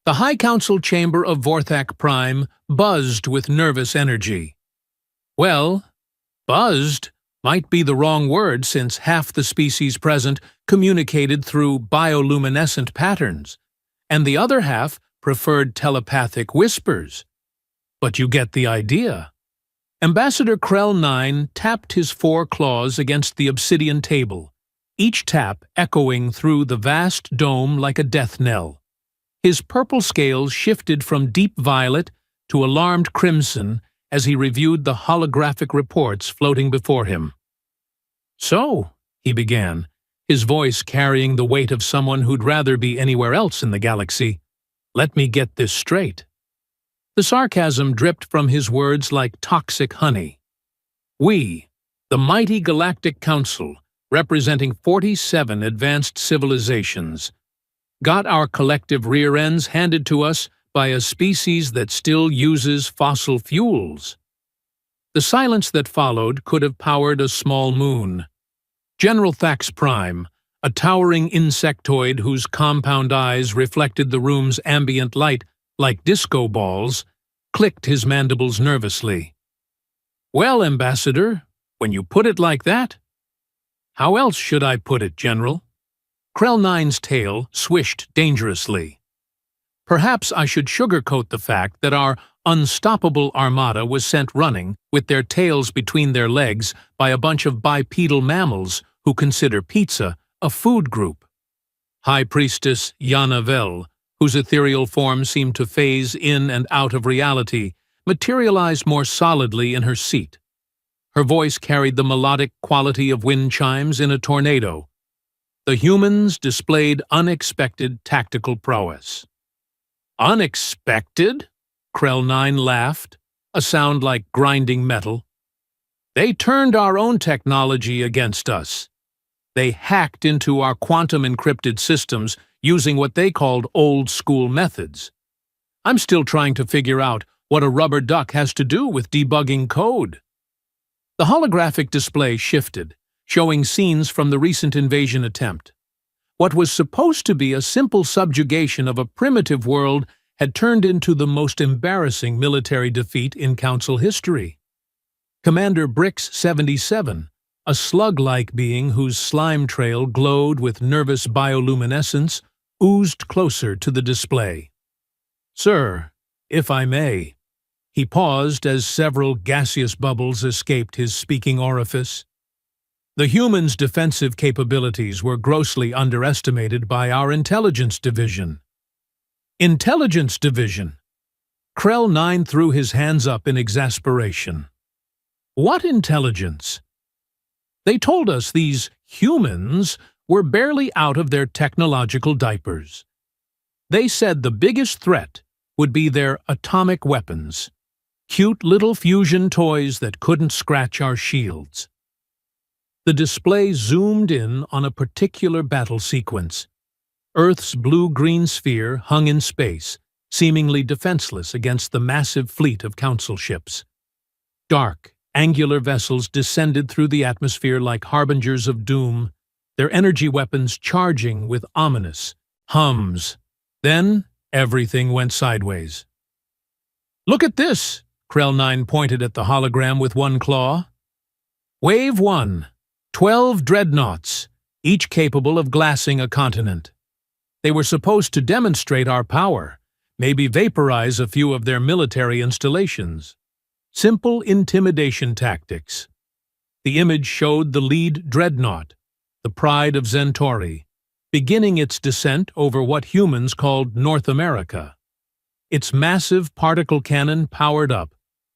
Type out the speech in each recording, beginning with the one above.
The High Council chamber of Vorthak Prime buzzed with nervous energy. Well, buzzed might be the wrong word since half the species present communicated through bioluminescent patterns, and the other half preferred telepathic whispers. But you get the idea. Ambassador Krell 9 tapped his 4 claws against the obsidian table, each tap echoing through the vast dome like a death knell. His purple scales shifted from deep violet to alarmed crimson as he reviewed the holographic reports floating before him. "So," he began, his voice carrying the weight of someone who'd rather be anywhere else in the galaxy, "let me get this straight." The sarcasm dripped from his words like toxic honey. "We, the mighty Galactic Council, representing 47 advanced civilizations, got our collective rear ends handed to us by a species that still uses fossil fuels." The silence that followed could have powered a small moon. General Thax Prime, a towering insectoid whose compound eyes reflected the room's ambient light like disco balls, clicked his mandibles nervously. "Well, Ambassador, when you put it like that—" "How else should I put it, General?" Krell 9's tail swished dangerously. "Perhaps I should sugarcoat the fact that our unstoppable armada was sent running with their tails between their legs by a bunch of bipedal mammals who consider pizza a food group. High Priestess Yana Vel, whose ethereal form seemed to phase in and out of reality, materialized more solidly in her seat. Her voice carried the melodic quality of wind chimes in a tornado. The humans displayed unexpected tactical prowess. "Unexpected?" Krell 9 laughed, a sound like grinding metal. "They turned our own technology against us. They hacked into our quantum-encrypted systems using what they called old-school methods. I'm still trying to figure out what a rubber duck has to do with debugging code." The holographic display shifted, showing scenes from the recent invasion attempt. What was supposed to be a simple subjugation of a primitive world had turned into the most embarrassing military defeat in Council history. Commander Brix 77, a slug-like being whose slime trail glowed with nervous bioluminescence, oozed closer to the display. "Sir, if I may." He paused as several gaseous bubbles escaped his speaking orifice. "The humans' defensive capabilities were grossly underestimated by our intelligence division." "Intelligence division?" Krell 9 threw his hands up in exasperation. "What intelligence?" "They told us these humans were barely out of their technological diapers. They said the biggest threat would be their atomic weapons, cute little fusion toys that couldn't scratch our shields." The display zoomed in on a particular battle sequence. Earth's blue-green sphere hung in space, seemingly defenseless against the massive fleet of Council ships. Dark, angular vessels descended through the atmosphere like harbingers of doom, their energy weapons charging with ominous hums. Then everything went sideways. "Look at this!" Krell 9 pointed at the hologram with one claw. "Wave 1. 12 dreadnoughts, each capable of glassing a continent. They were supposed to demonstrate our power, maybe vaporize a few of their military installations. Simple intimidation tactics." The image showed the lead dreadnought, the pride of Zentori, beginning its descent over what humans called North America. Its massive particle cannon powered up,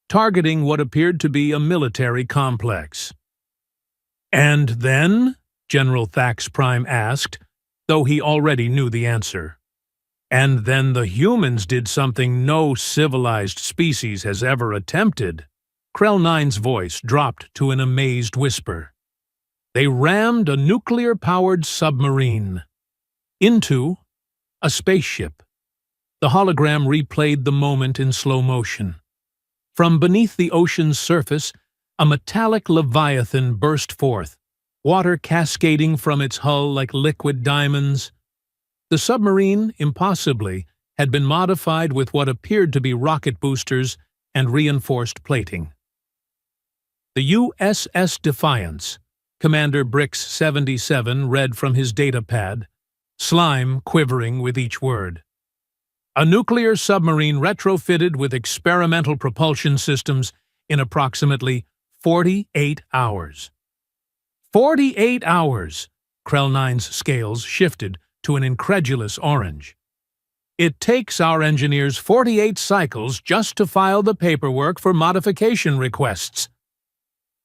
targeting what appeared to be a military complex. "And then?" General Thax Prime asked, though he already knew the answer. "And then the humans did something no civilized species has ever attempted." Krell 9's voice dropped to an amazed whisper. "They rammed a nuclear-powered submarine into a spaceship." The hologram replayed the moment in slow motion. From beneath the ocean's surface, a metallic leviathan burst forth, water cascading from its hull like liquid diamonds. The submarine, impossibly, had been modified with what appeared to be rocket boosters and reinforced plating. The USS Defiance, Commander Brix 77 read from his datapad, slime quivering with each word. A nuclear submarine retrofitted with experimental propulsion systems in approximately 48 hours. 48 hours! Krell 9's scales shifted to an incredulous orange. It takes our engineers 48 cycles just to file the paperwork for modification requests.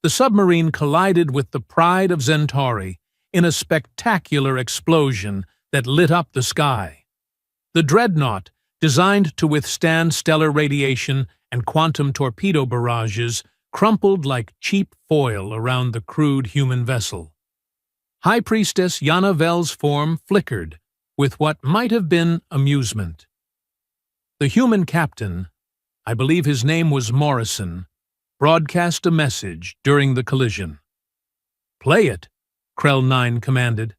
The submarine collided with the pride of Centauri in a spectacular explosion that lit up the sky. The dreadnought, designed to withstand stellar radiation and quantum torpedo barrages, crumpled like cheap foil around the crude human vessel. High Priestess Yana Vel's form flickered with what might have been amusement. The human captain, I believe his name was Morrison, broadcast a message during the collision. "Play it," Krell 9 commanded.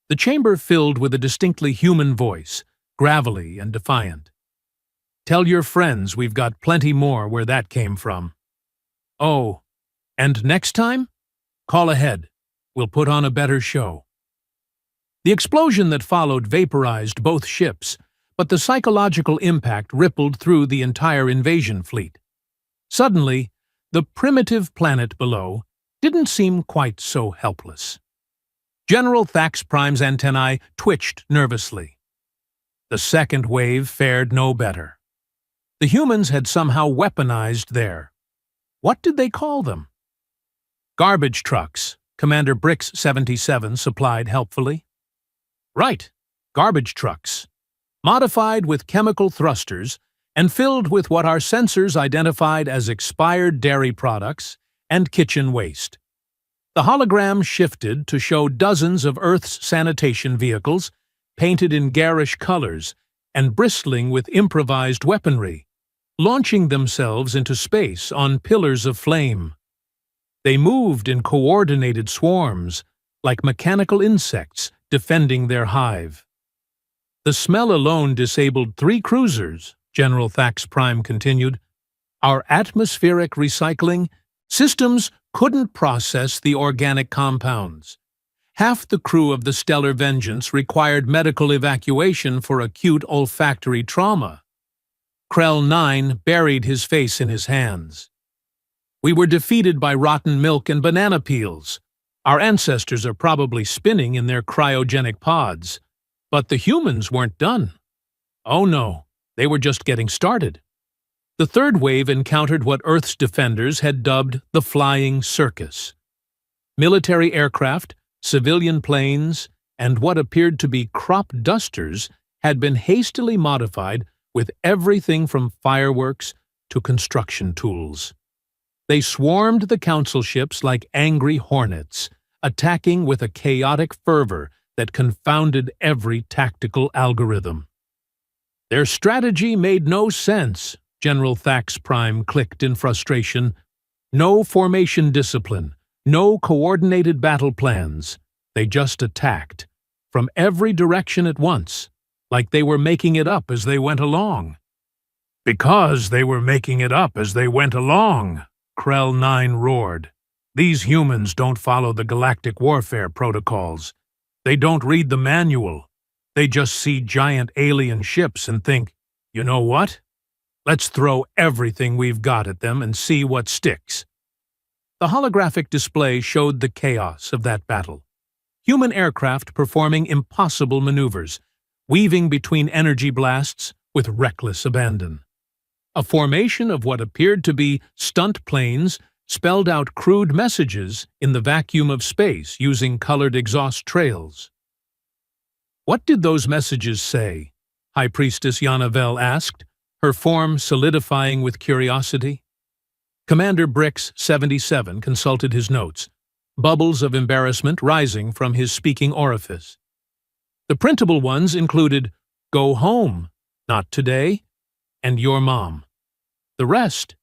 The chamber filled with a distinctly human voice, gravelly and defiant. "Tell your friends we've got plenty more where that came from. Oh, and next time? Call ahead. We'll put on a better show." The explosion that followed vaporized both ships, but the psychological impact rippled through the entire invasion fleet. Suddenly, the primitive planet below didn't seem quite so helpless. General Thax Prime's antennae twitched nervously. The second wave fared no better. The humans had somehow weaponized their— what did they call them? "Garbage trucks," Commander Brix 77 supplied helpfully. "Right, garbage trucks. Modified with chemical thrusters and filled with what our sensors identified as expired dairy products and kitchen waste." The hologram shifted to show dozens of Earth's sanitation vehicles, painted in garish colors and bristling with improvised weaponry, launching themselves into space on pillars of flame. They moved in coordinated swarms, like mechanical insects defending their hive. "The smell alone disabled 3 cruisers," General Thax Prime continued. "Our atmospheric recycling systems couldn't process the organic compounds. Half the crew of the Stellar Vengeance required medical evacuation for acute olfactory trauma." Krell 9 buried his face in his hands. "We were defeated by rotten milk and banana peels. Our ancestors are probably spinning in their cryogenic pods. But the humans weren't done. Oh no, they were just getting started." The third wave encountered what Earth's defenders had dubbed the Flying Circus. Military aircraft, civilian planes, and what appeared to be crop dusters had been hastily modified with everything from fireworks to construction tools. They swarmed the council ships like angry hornets, attacking with a chaotic fervor that confounded every tactical algorithm. "Their strategy made no sense," General Thax Prime clicked in frustration. "No formation discipline, no coordinated battle plans. They just attacked, from every direction at once, like they were making it up as they went along." "Because they were making it up as they went along," Krell 9 roared. "These humans don't follow the galactic warfare protocols. They don't read the manual. They just see giant alien ships and think, you know what? Let's throw everything we've got at them and see what sticks." The holographic display showed the chaos of that battle. Human aircraft performing impossible maneuvers, weaving between energy blasts with reckless abandon. A formation of what appeared to be stunt planes spelled out crude messages in the vacuum of space using colored exhaust trails. "What did those messages say?" High Priestess Yana Vel asked, her form solidifying with curiosity. Commander Brix 77 consulted his notes, bubbles of embarrassment rising from his speaking orifice. The printable ones included, "Go home, not today," and "Your mom." The rest—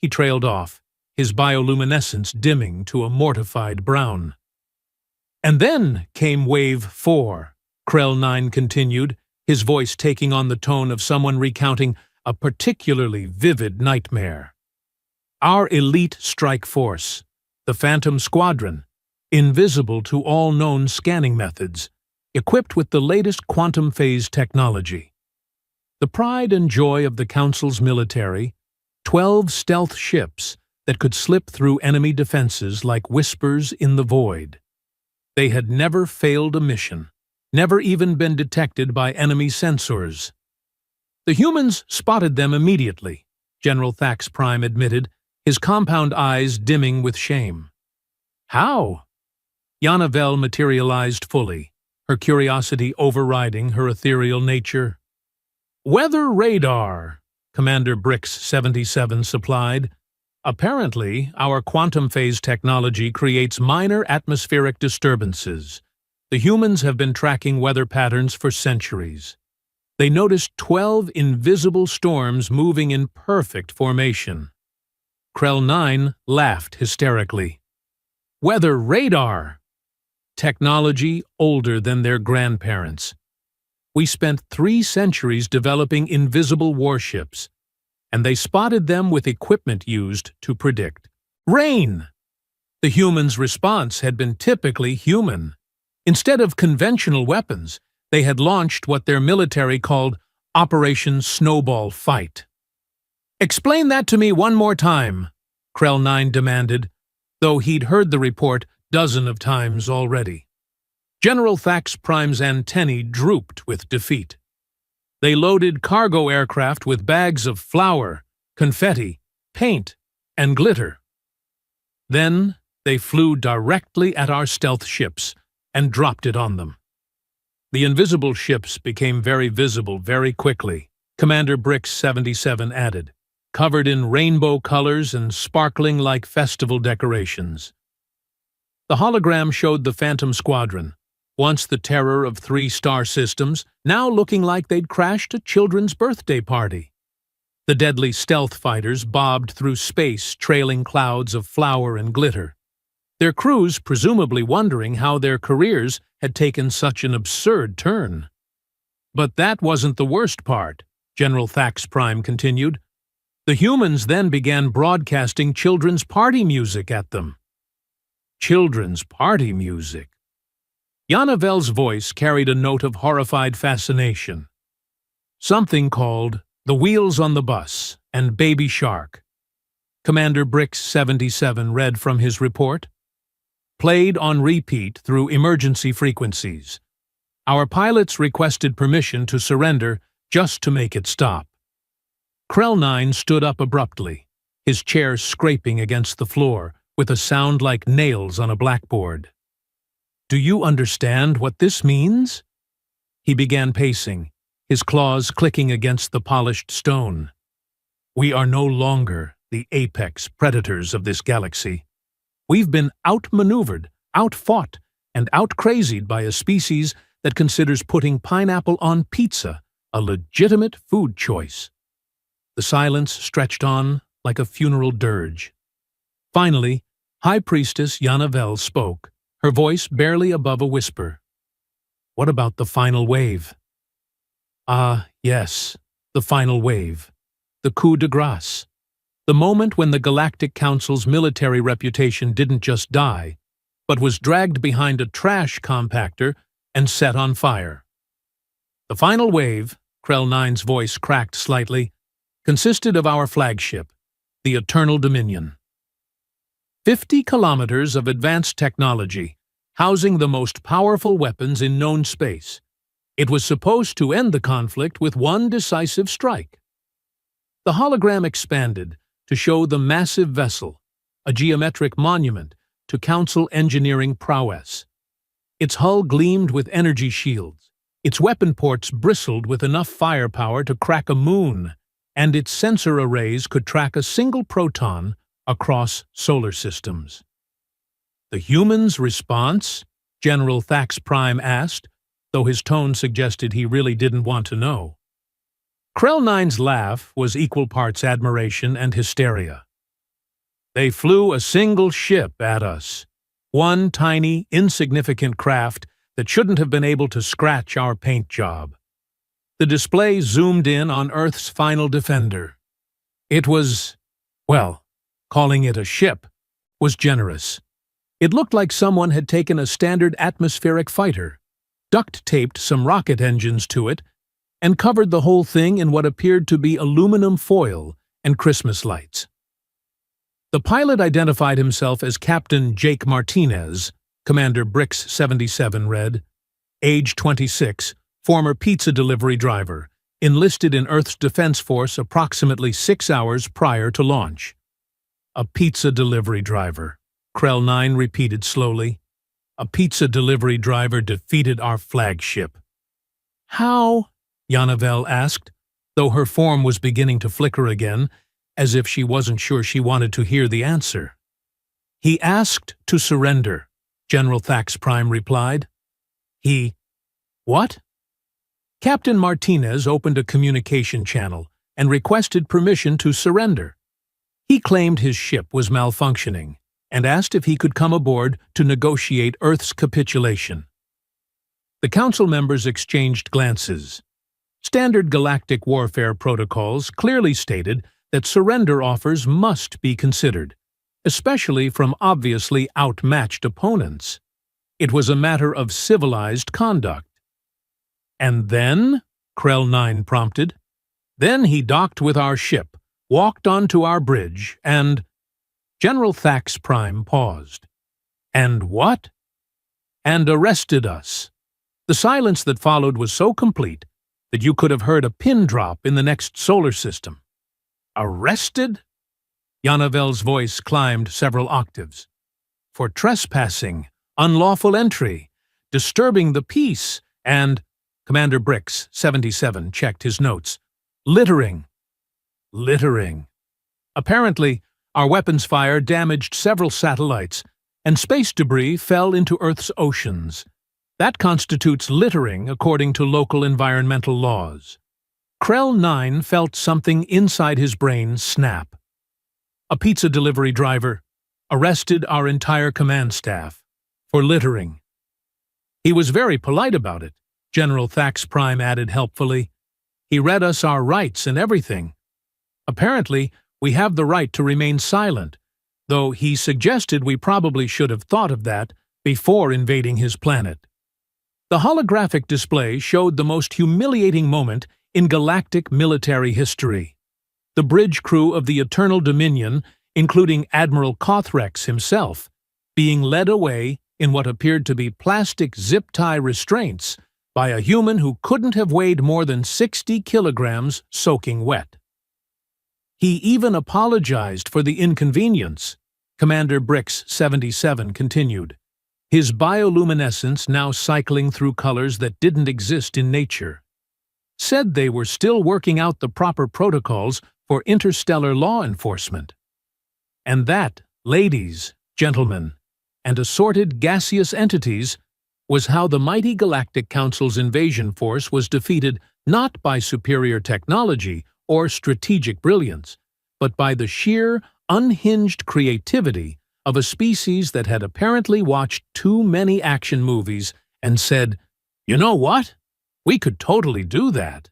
He trailed off, his bioluminescence dimming to a mortified brown. "And then came Wave 4, Krell 9 continued, his voice taking on the tone of someone recounting a particularly vivid nightmare. Our elite strike force, the Phantom Squadron, invisible to all known scanning methods, equipped with the latest quantum phase technology. The pride and joy of the Council's military, 12 stealth ships that could slip through enemy defenses like whispers in the void. They had never failed a mission, never even been detected by enemy sensors. The humans spotted them immediately, General Thax Prime admitted, his compound eyes dimming with shame. How? Yana Vel materialized fully, her curiosity overriding her ethereal nature. Weather radar, Commander Brix 77 supplied. Apparently, our quantum phase technology creates minor atmospheric disturbances. The humans have been tracking weather patterns for centuries. They noticed 12 invisible storms moving in perfect formation. Krell 9 laughed hysterically. Weather radar! Technology older than their grandparents. We spent 3 centuries developing invisible warships, and they spotted them with equipment used to predict rain. The humans' response had been typically human. Instead of conventional weapons, they had launched what their military called Operation Snowball Fight. Explain that to me one more time, Krell 9 demanded, though he'd heard the report dozens of times already. General Thax Prime's antennae drooped with defeat. They loaded cargo aircraft with bags of flour, confetti, paint, and glitter. Then they flew directly at our stealth ships and dropped it on them. The invisible ships became very visible very quickly, Commander Brix 77 added, covered in rainbow colors and sparkling like festival decorations. The hologram showed the Phantom Squadron, once the terror of 3 star systems, now looking like they'd crashed a children's birthday party. The deadly stealth fighters bobbed through space trailing clouds of flour and glitter, their crews presumably wondering how their careers had taken such an absurd turn. But that wasn't the worst part, General Thax Prime continued. The humans then began broadcasting children's party music at them. Children's party music. Yana Vel's voice carried a note of horrified fascination. Something called The Wheels on the Bus and Baby Shark. Commander Brix 77 read from his report. Played on repeat through emergency frequencies. Our pilots requested permission to surrender just to make it stop. Krell 9 stood up abruptly, his chair scraping against the floor with a sound like nails on a blackboard. Do you understand what this means? He began pacing, his claws clicking against the polished stone. We are no longer the apex predators of this galaxy. We've been outmaneuvered, outfought, and outcrazied by a species that considers putting pineapple on pizza a legitimate food choice. The silence stretched on like a funeral dirge. Finally, High Priestess Yana Vel spoke, her voice barely above a whisper. What about the final wave? Ah, yes, the final wave. The coup de grace. The moment when the Galactic Council's military reputation didn't just die, but was dragged behind a trash compactor and set on fire. The final wave, Krell 9's voice cracked slightly, consisted of our flagship, the Eternal Dominion. 50 kilometers of advanced technology, housing the most powerful weapons in known space. It was supposed to end the conflict with one decisive strike. The hologram expanded to show the massive vessel, a geometric monument to Council engineering prowess. Its hull gleamed with energy shields, its weapon ports bristled with enough firepower to crack a moon, and its sensor arrays could track a single proton across solar systems. The humans' response? General Thax Prime asked, though his tone suggested he really didn't want to know. Krell 9's laugh was equal parts admiration and hysteria. They flew a single ship at us, one tiny, insignificant craft that shouldn't have been able to scratch our paint job. The display zoomed in on Earth's final defender. It was, well, calling it a ship was generous. It looked like someone had taken a standard atmospheric fighter, duct-taped some rocket engines to it, and covered the whole thing in what appeared to be aluminum foil and Christmas lights. The pilot identified himself as Captain Jake Martinez, Commander Brix 77 read, age 26, former pizza delivery driver, enlisted in Earth's Defense Force approximately 6 hours prior to launch. A pizza delivery driver, Krell 9 repeated slowly. A pizza delivery driver defeated our flagship. How? Yanavel asked, though her form was beginning to flicker again, as if she wasn't sure she wanted to hear the answer. He asked to surrender, General Thax Prime replied. What? Captain Martinez opened a communication channel and requested permission to surrender. He claimed his ship was malfunctioning and asked if he could come aboard to negotiate Earth's capitulation. The council members exchanged glances. Standard galactic warfare protocols clearly stated that surrender offers must be considered, especially from obviously outmatched opponents. It was a matter of civilized conduct. And then, Krell 9 prompted, then he docked with our ship, walked onto our bridge, and… General Thax Prime paused. And what? And arrested us. The silence that followed was so complete that you could have heard a pin drop in the next solar system. Arrested? Yanavel's voice climbed several octaves. For trespassing, unlawful entry, disturbing the peace, and… Commander Brix 77 checked his notes. Littering. Littering. Apparently, our weapons fire damaged several satellites, and space debris fell into Earth's oceans. That constitutes littering according to local environmental laws. Krell 9 felt something inside his brain snap. A pizza delivery driver arrested our entire command staff for littering. He was very polite about it, General Thax Prime added helpfully. He read us our rights and everything. Apparently, we have the right to remain silent, though he suggested we probably should have thought of that before invading his planet. The holographic display showed the most humiliating moment in galactic military history. The bridge crew of the Eternal Dominion, including Admiral Kothrex himself, being led away in what appeared to be plastic zip-tie restraints by a human who couldn't have weighed more than 60 kilograms soaking wet. He even apologized for the inconvenience, Commander Brix 77 continued, his bioluminescence now cycling through colors that didn't exist in nature. Said they were still working out the proper protocols for interstellar law enforcement. And that, ladies, gentlemen, and assorted gaseous entities, was how the mighty Galactic Council's invasion force was defeated not by superior technology or strategic brilliance, but by the sheer, unhinged creativity of a species that had apparently watched too many action movies and said, "You know what? We could totally do that."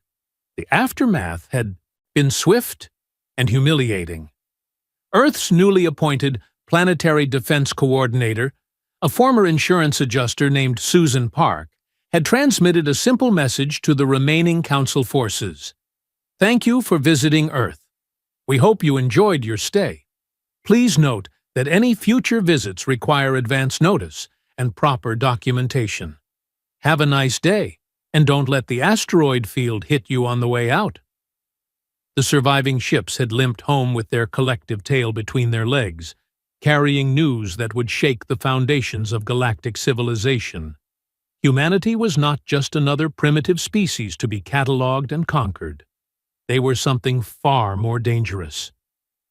The aftermath had been swift and humiliating. Earth's newly appointed Planetary Defense Coordinator, a former insurance adjuster named Susan Park, had transmitted a simple message to the remaining Council forces. Thank you for visiting Earth. We hope you enjoyed your stay. Please note that any future visits require advance notice and proper documentation. Have a nice day, and don't let the asteroid field hit you on the way out. The surviving ships had limped home with their collective tail between their legs, carrying news that would shake the foundations of galactic civilization. Humanity was not just another primitive species to be catalogued and conquered. They were something far more dangerous.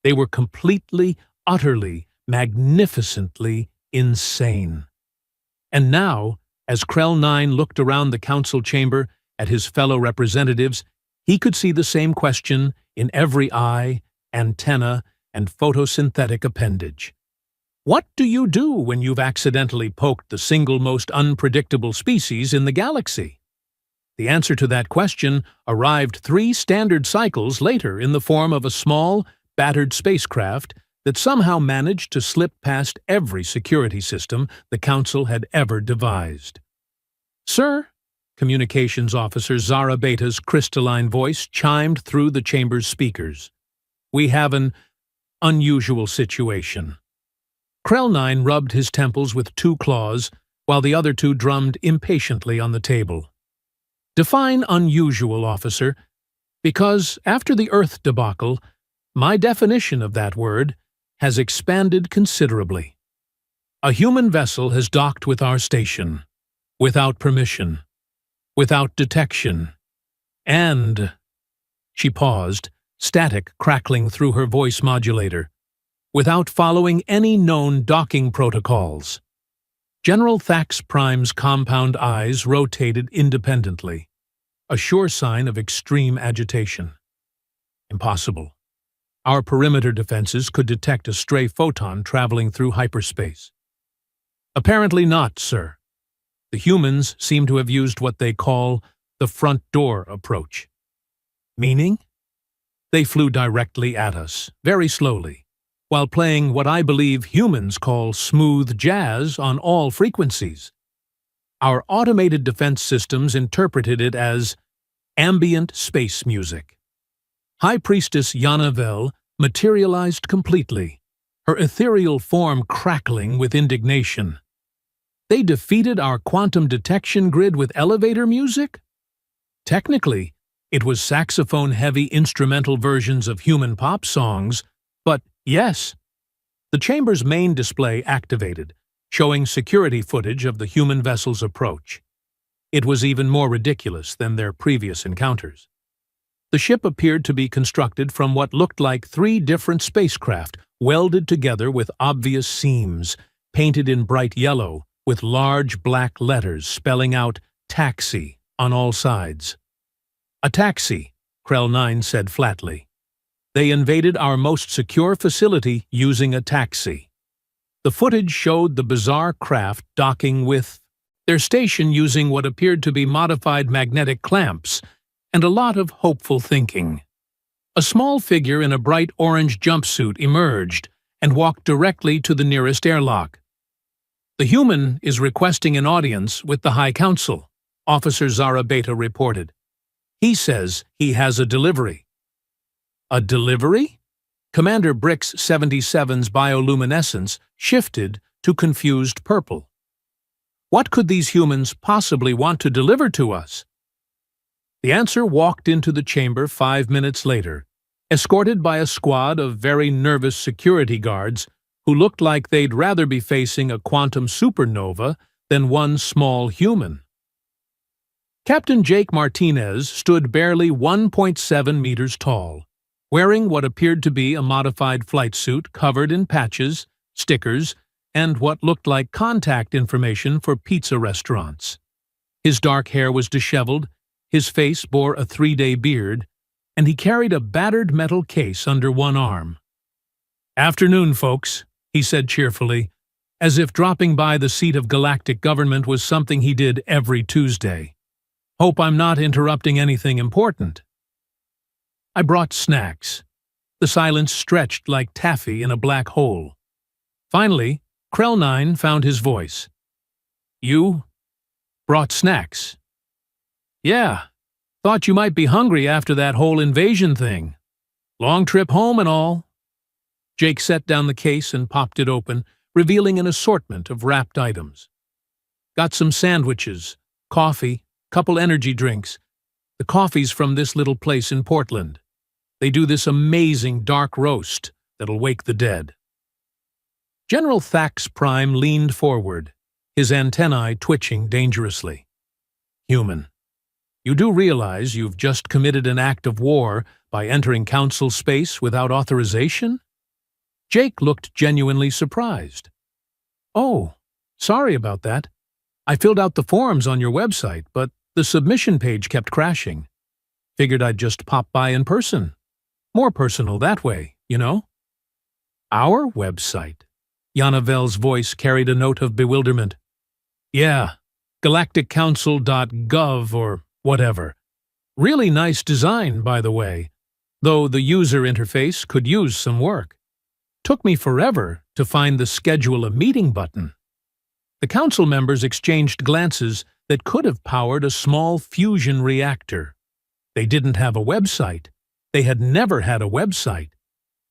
They were completely, utterly, magnificently insane. And now, as Krell 9 looked around the council chamber at his fellow representatives, he could see the same question in every eye, antenna, and photosynthetic appendage. What do you do when you've accidentally poked the single most unpredictable species in the galaxy? The answer to that question arrived 3 standard cycles later in the form of a small, battered spacecraft that somehow managed to slip past every security system the Council had ever devised. "Sir," Communications Officer Zara Beta's crystalline voice chimed through the chamber's speakers, "we have an unusual situation." Krell 9 rubbed his temples with 2 claws, while the other 2 drummed impatiently on the table. "Define unusual, officer, because after the Earth debacle, my definition of that word has expanded considerably. A human vessel has docked with our station, without permission, without detection, and—" She paused, static crackling through her voice modulator, "without following any known docking protocols." General Thax Prime's compound eyes rotated independently, a sure sign of extreme agitation. "Impossible. Our perimeter defenses could detect a stray photon traveling through hyperspace." "Apparently not, sir. The humans seem to have used what they call the front door approach." "Meaning?" "They flew directly at us, very slowly, while playing what I believe humans call smooth jazz on all frequencies. Our automated defense systems interpreted it as ambient space music. High Priestess Yanavel materialized completely, her ethereal form crackling with indignation. They defeated our quantum detection grid with elevator music? Technically, it was saxophone-heavy instrumental versions of human pop songs, but yes. The chamber's main display activated, showing security footage of the human vessel's approach. It was even more ridiculous than their previous encounters. The ship appeared to be constructed from what looked like 3 different spacecraft, welded together with obvious seams, painted in bright yellow, with large black letters spelling out "taxi" on all sides. "A taxi," Krell 9 said flatly. "They invaded our most secure facility using a taxi." The footage showed the bizarre craft docking with their station using what appeared to be modified magnetic clamps, and a lot of hopeful thinking. A small figure in a bright orange jumpsuit emerged and walked directly to the nearest airlock. "The human is requesting an audience with the High Council," Officer Zara Beta reported. "He says he has a delivery." "A delivery?" Commander Brick's 77's bioluminescence shifted to confused purple. "What could these humans possibly want to deliver to us?" The answer walked into the chamber 5 minutes later, escorted by a squad of very nervous security guards who looked like they'd rather be facing a quantum supernova than one small human. Captain Jake Martinez stood barely 1.7 meters tall, wearing what appeared to be a modified flight suit covered in patches, stickers, and what looked like contact information for pizza restaurants. His dark hair was disheveled, his face bore a 3-day beard, and he carried a battered metal case under one arm. "Afternoon, folks," he said cheerfully, as if dropping by the seat of Galactic government was something he did every Tuesday. "Hope I'm not interrupting anything important." "I brought snacks." The silence stretched like taffy in a black hole. Finally, Krell 9 found his voice. "You brought snacks?" "Yeah, thought you might be hungry after that whole invasion thing. Long trip home and all." Jake set down the case and popped it open, revealing an assortment of wrapped items. "Got some sandwiches, coffee, couple energy drinks. The coffee's from this little place in Portland. They do this amazing dark roast that'll wake the dead." General Thax Prime leaned forward, his antennae twitching dangerously. "Human, you do realize you've just committed an act of war by entering Council space without authorization?" Jake looked genuinely surprised. "Oh, sorry about that. I filled out the forms on your website, but the submission page kept crashing. Figured I'd just pop by in person. More personal that way, you know?" "Our website?" Yanavel's voice carried a note of bewilderment. "Yeah, galacticcouncil.gov or Whatever. Really nice design, by the way, though the user interface could use some work. Took me forever to find the Schedule a Meeting button. The council members exchanged glances that could have powered a small fusion reactor. They didn't have a website. They had never had a website.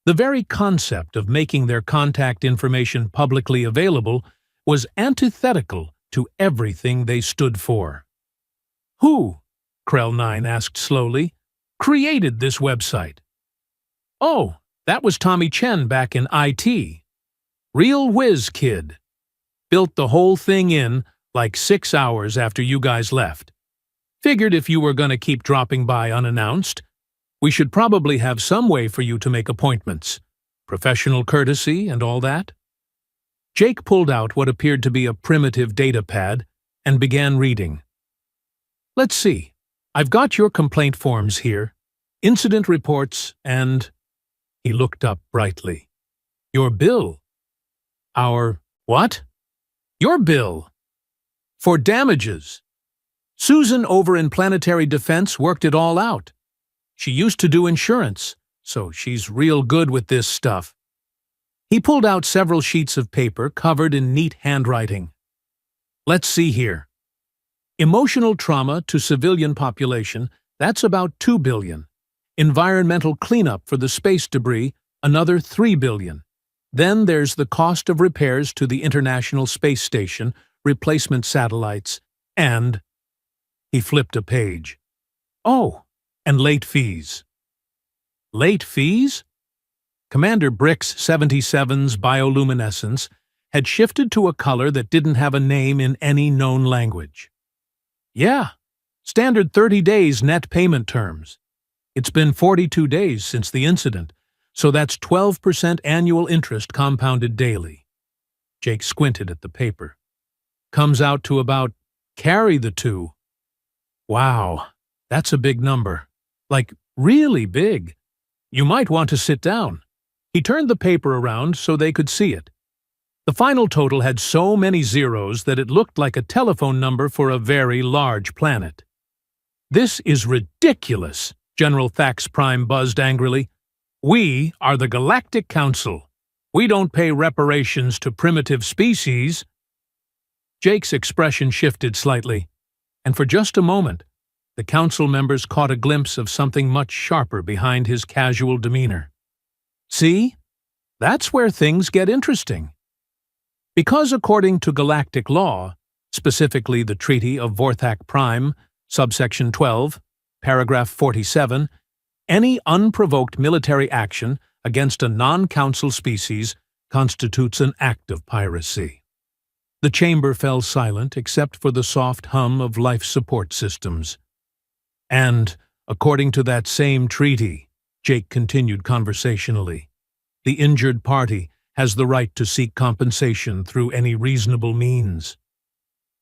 The very concept of making their contact information publicly available was antithetical to everything they stood for. Who, Krell 9 asked slowly, created this website? Oh, that was Tommy Chen back in IT. Real whiz kid. Built the whole thing in like 6 hours after you guys left. Figured if you were going to keep dropping by unannounced, we should probably have some way for you to make appointments. Professional courtesy and all that. Jake pulled out what appeared to be a primitive data pad and began reading. Let's see. I've got your complaint forms here, incident reports, and... He looked up brightly. Your bill. Our... what? Your bill. For damages. Susan over in Planetary Defense worked it all out. She used to do insurance, so she's real good with this stuff. He pulled out several sheets of paper covered in neat handwriting. Let's see here. Emotional trauma to civilian population, that's about $2 billion. Environmental cleanup for the space debris, another $3 billion. Then there's the cost of repairs to the International Space Station, replacement satellites, and... He flipped a page. Oh, and late fees. Late fees? Commander Brick's 77's bioluminescence had shifted to a color that didn't have a name in any known language. Yeah, standard 30 days net payment terms. It's been 42 days since the incident, so that's 12% annual interest compounded daily. Jake squinted at the paper. Comes out to about carry the two. Wow, that's a big number. Like, really big. You might want to sit down. He turned the paper around so they could see it. The final total had so many zeros that it looked like a telephone number for a very large planet. This is ridiculous, General Thax Prime buzzed angrily. We are the Galactic Council. We don't pay reparations to primitive species. Jake's expression shifted slightly, and for just a moment, the council members caught a glimpse of something much sharper behind his casual demeanor. See? That's where things get interesting. Because according to galactic law, specifically the Treaty of Vorthak Prime, subsection 12, paragraph 47, any unprovoked military action against a non-council species constitutes an act of piracy. The chamber fell silent except for the soft hum of life support systems. And, according to that same treaty, Jake continued conversationally, the injured party has the right to seek compensation through any reasonable means.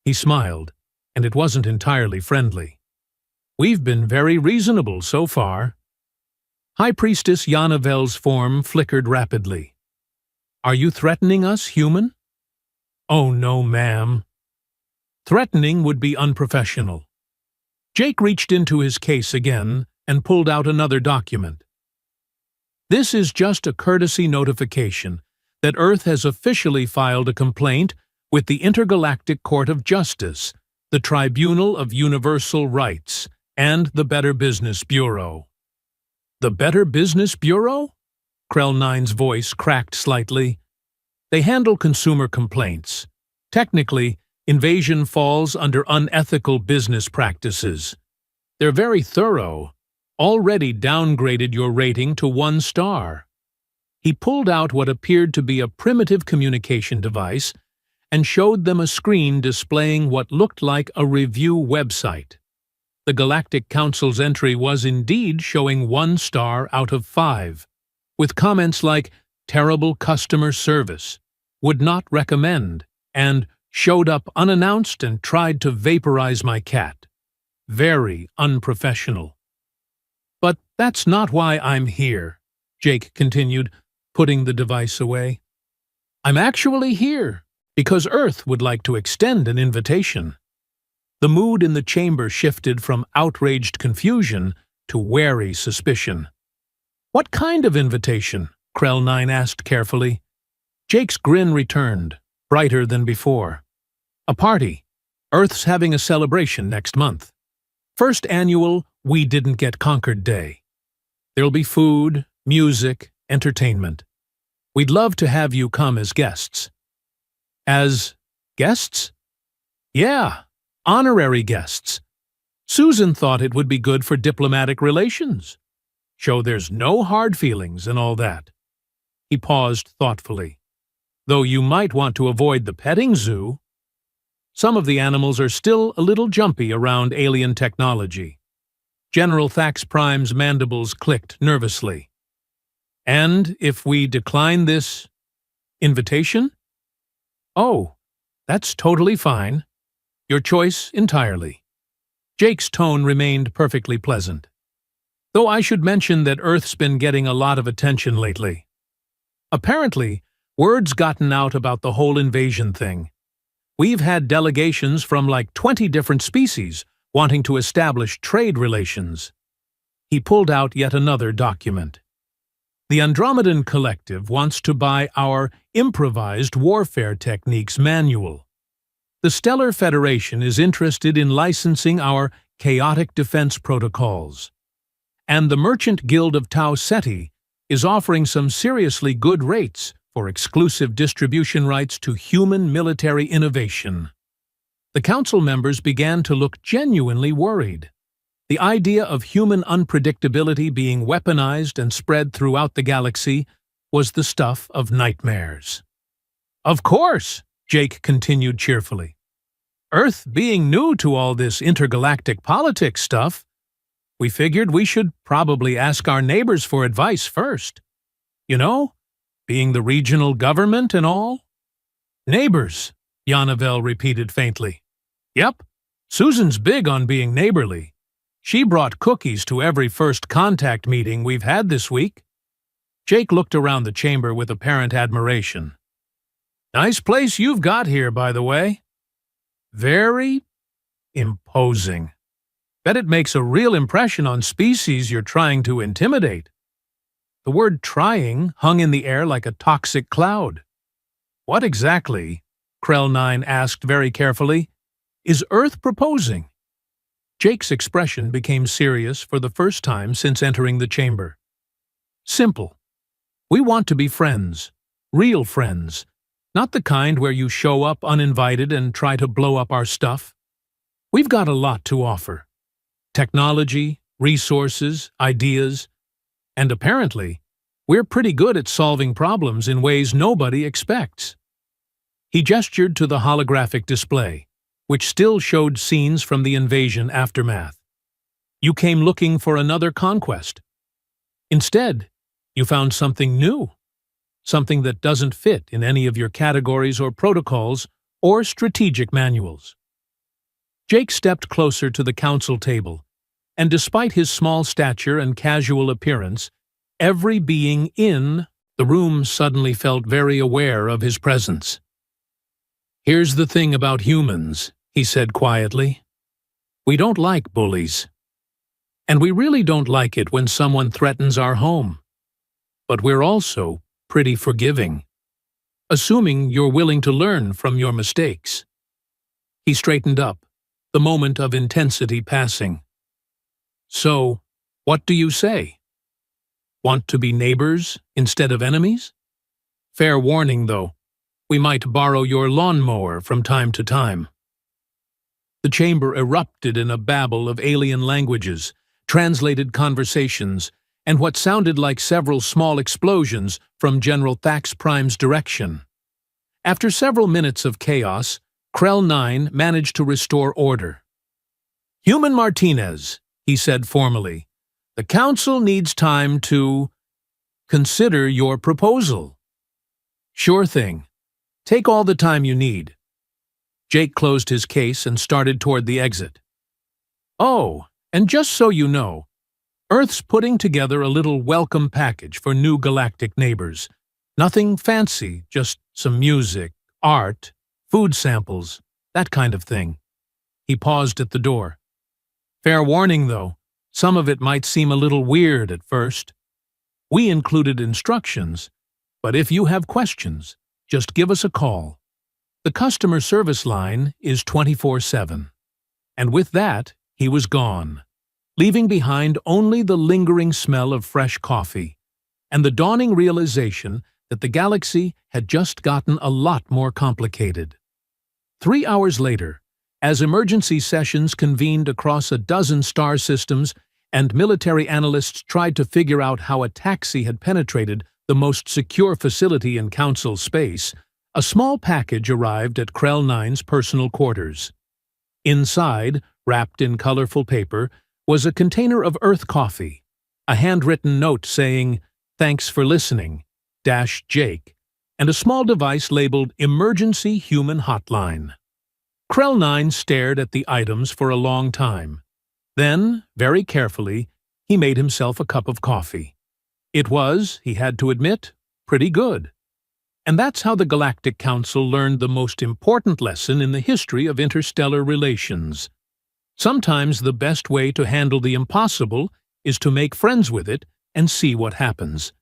He smiled, and it wasn't entirely friendly. We've been very reasonable so far. High Priestess Yanavel's form flickered rapidly. Are you threatening us, human? Oh no, ma'am. Threatening would be unprofessional. Jake reached into his case again and pulled out another document. This is just a courtesy notification that Earth has officially filed a complaint with the Intergalactic Court of Justice, the Tribunal of Universal Rights, and the Better Business Bureau. The Better Business Bureau? Krell 9's voice cracked slightly. They handle consumer complaints. Technically, invasion falls under unethical business practices. They're very thorough. Already downgraded your rating to 1 star. He pulled out what appeared to be a primitive communication device and showed them a screen displaying what looked like a review website. The Galactic Council's entry was indeed showing 1 star out of 5, with comments like, terrible customer service, would not recommend, and showed up unannounced and tried to vaporize my cat. Very unprofessional. But that's not why I'm here, Jake continued, putting the device away. I'm actually here because Earth would like to extend an invitation. The mood in the chamber shifted from outraged confusion to wary suspicion. "What kind of invitation?" Krell 9 asked carefully. Jake's grin returned, brighter than before. "A party. Earth's having a celebration next month. First annual We Didn't Get Conquered Day. There'll be food, music, entertainment. We'd love to have you come as guests." "As guests?" "Yeah, honorary guests. Susan thought it would be good for diplomatic relations. Show there's no hard feelings and all that." He paused thoughtfully. "Though you might want to avoid the petting zoo. Some of the animals are still a little jumpy around alien technology." General Thax Prime's mandibles clicked nervously. "And if we decline this invitation?" "Oh, that's totally fine. Your choice entirely." Jake's tone remained perfectly pleasant. "Though I should mention that Earth's been getting a lot of attention lately. Apparently, word's gotten out about the whole invasion thing. We've had delegations from like 20 different species wanting to establish trade relations." He pulled out yet another document. "The Andromedan Collective wants to buy our Improvised Warfare Techniques Manual. The Stellar Federation is interested in licensing our Chaotic Defense Protocols. And the Merchant Guild of Tau Ceti is offering some seriously good rates for exclusive distribution rights to human military innovation." The council members began to look genuinely worried. The idea of human unpredictability being weaponized and spread throughout the galaxy was the stuff of nightmares. "Of course," Jake continued cheerfully. "Earth being new to all this intergalactic politics stuff, we figured we should probably ask our neighbors for advice first. You know, being the regional government and all." "Neighbors," Yanavel repeated faintly. "Yep, Susan's big on being neighborly. She brought cookies to every first contact meeting we've had this week." Jake looked around the chamber with apparent admiration. "Nice place you've got here, by the way. Very imposing. Bet it makes a real impression on species you're trying to intimidate." The word "trying" hung in the air like a toxic cloud. "What exactly," Krell 9 asked very carefully, "is Earth proposing?" Jake's expression became serious for the first time since entering the chamber. "Simple. We want to be friends. Real friends. Not the kind where you show up uninvited and try to blow up our stuff. We've got a lot to offer. Technology, resources, ideas, and apparently, we're pretty good at solving problems in ways nobody expects." He gestured to the holographic display, which still showed scenes from the invasion aftermath. "You came looking for another conquest. Instead, you found something new, something that doesn't fit in any of your categories or protocols or strategic manuals." Jake stepped closer to the council table, and despite his small stature and casual appearance, every being in the room suddenly felt very aware of his presence. "Here's the thing about humans," he said quietly. "We don't like bullies. And we really don't like it when someone threatens our home. But we're also pretty forgiving, assuming you're willing to learn from your mistakes." He straightened up, the moment of intensity passing. "So, what do you say? Want to be neighbors instead of enemies? Fair warning, though, we might borrow your lawnmower from time to time." The chamber erupted in a babble of alien languages, translated conversations, and what sounded like several small explosions from General Thax Prime's direction. After several minutes of chaos, Krell 9 managed to restore order. "Human Martinez," he said formally, "the Council needs time to consider your proposal." "Sure thing. Take all the time you need." Jake closed his case and started toward the exit. "Oh, and just so you know, Earth's putting together a little welcome package for new galactic neighbors. Nothing fancy, just some music, art, food samples, that kind of thing." He paused at the door. Fair warning, though, some of it might seem a little weird at first. We included instructions, but if you have questions, just give us a call. The customer service line is 24/7. And with that, he was gone, leaving behind only the lingering smell of fresh coffee and the dawning realization that the galaxy had just gotten a lot more complicated. 3 hours later, as emergency sessions convened across a dozen star systems and military analysts tried to figure out how a taxi had penetrated the most secure facility in Council space, a small package arrived at Krell 9's personal quarters. Inside, wrapped in colorful paper, was a container of Earth coffee, a handwritten note saying, "Thanks for listening, Jake," and a small device labeled Emergency Human Hotline. Krell 9 stared at the items for a long time. Then, very carefully, he made himself a cup of coffee. It was, he had to admit, pretty good. And that's how the Galactic Council learned the most important lesson in the history of interstellar relations. Sometimes the best way to handle the impossible is to make friends with it and see what happens.